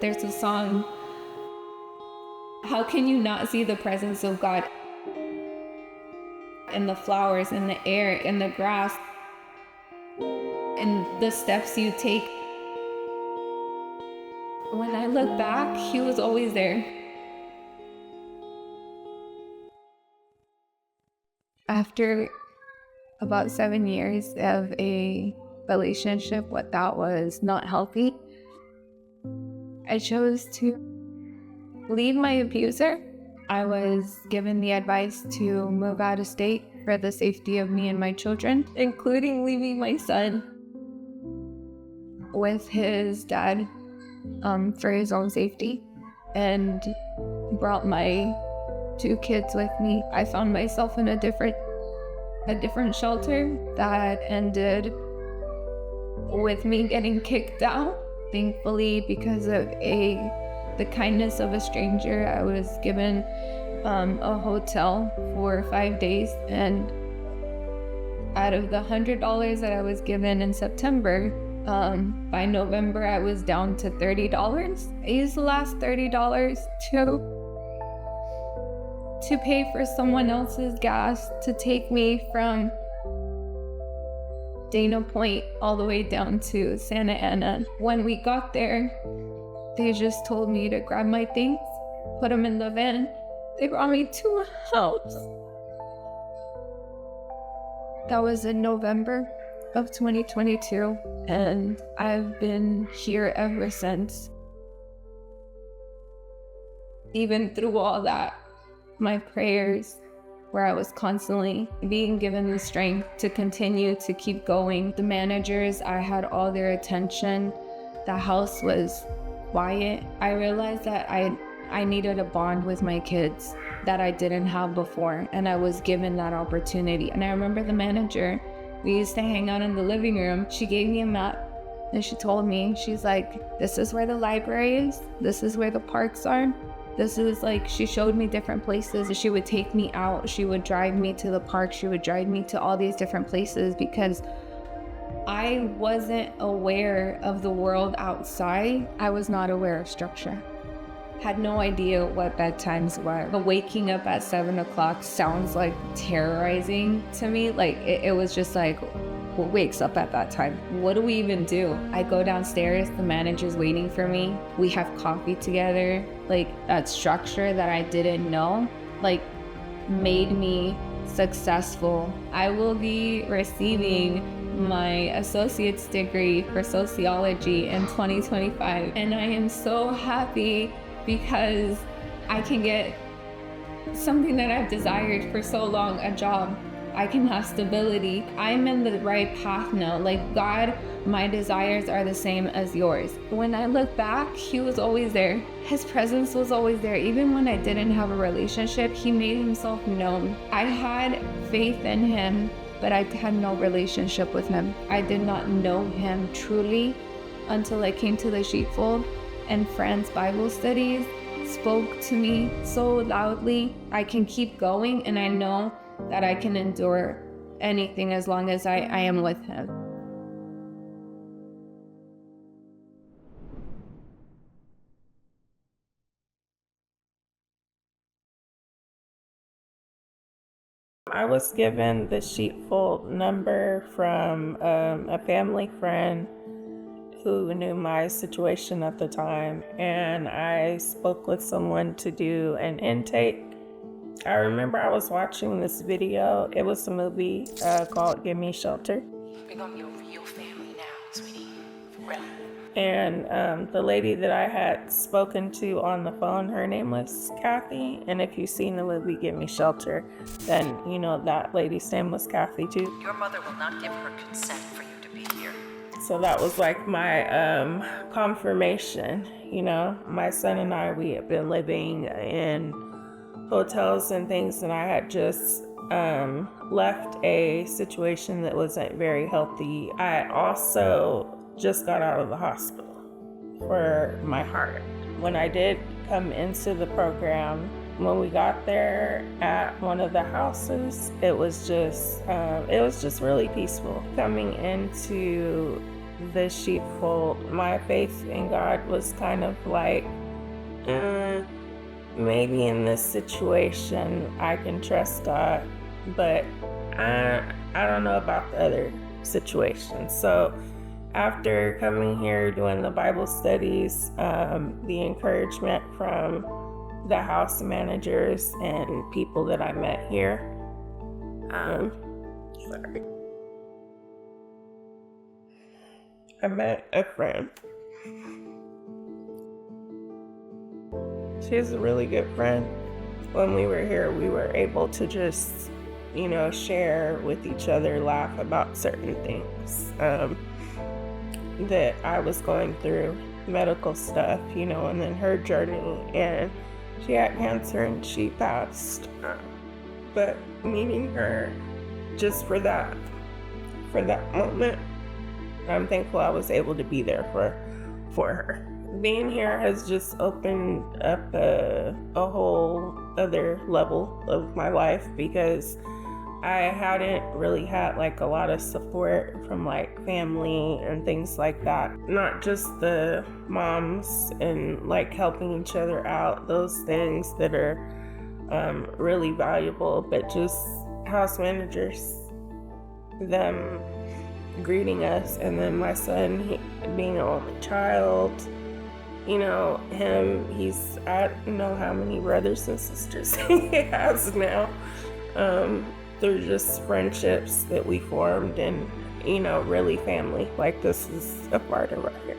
there's a song, how can you not see the presence of God in the flowers, in the air, in the grass, in the steps you take? When I look back, he was always there. After about 7 years of a relationship that was not healthy, I chose to leave my abuser. I was given the advice to move out of state for the safety of me and my children, including leaving my son with his dad for his own safety, and brought my 2 kids with me. I found myself in a different shelter that ended with me getting kicked out. Thankfully, because of the kindness of a stranger, I was given a hotel for 5 days, and out of the $100 that I was given in September, by November I was down to $30. I used the last $30 to pay for someone else's gas to take me from Dana Point all the way down to Santa Ana. When we got there, they just told me to grab my things, put them in the van. They brought me to a house. That was in November of 2022, and I've been here ever since. Even through all that, my prayers, where I was constantly being given the strength to continue to keep going. The managers, I had all their attention. The house was quiet. I realized that I needed a bond with my kids that I didn't have before, and I was given that opportunity. And I remember the manager, we used to hang out in the living room. She gave me a map, and she told me, she's like, this is where the library is, this is where the parks are. This is like, she showed me different places. She would take me out. She would drive me to the park. She would drive me to all these different places, because I wasn't aware of the world outside. I was not aware of structure. Had no idea what bedtimes were. But waking up at 7 o'clock sounds like terrorizing to me. Like it was just like, who wakes up at that time? What do we even do? I go downstairs, the manager's waiting for me. We have coffee together. Like, that structure that I didn't know, like, made me successful. I will be receiving my associate's degree for sociology in 2025. And I am so happy because I can get something that I've desired for so long, a job. I can have stability. I'm in the right path now. Like, God, my desires are the same as yours. When I look back, he was always there. His presence was always there. Even when I didn't have a relationship, he made himself known. I had faith in him, but I had no relationship with him. I did not know him truly until I came to the Sheepfold, and Friends Bible studies spoke to me so loudly. I can keep going, and I know that I can endure anything as long as I am with him. I was given the Sheepfold number from a family friend who knew my situation at the time, and I spoke with someone to do an intake. I remember I was watching this video. It was a movie called Give Me Shelter. We're gonna be a real family now, sweetie. For real. And the lady that I had spoken to on the phone, her name was Kathy. And if you've seen the movie Give Me Shelter, then you know that lady's name was Kathy too. Your mother will not give her consent for you to be here. So that was like my confirmation. You know, my son and I, we had been living in hotels and things, and I had just left a situation that wasn't very healthy. I also just got out of the hospital for my heart. When I did come into the program, when we got there at one of the houses, it was just really peaceful. Coming into the sheepfold, my faith in God was kind of like, maybe in this situation I can trust God, but I don't know about the other situations. So after coming here, doing the Bible studies, the encouragement from the house managers and people that I met here, I met a friend. She's a really good friend. When we were here, we were able to just, share with each other, laugh about certain things that I was going through, medical stuff, and then her journey. And she had cancer and she passed. But meeting her just for that moment, I'm thankful I was able to be there for her. Being here has just opened up a whole other level of my life, because I hadn't really had a lot of support from family and things like that. Not just the moms and helping each other out, those things that are really valuable, but just house managers, them greeting us, and then my son, being an only child, I don't know how many brothers and sisters he has now. They're just friendships that we formed, and really family. This is a part of our family.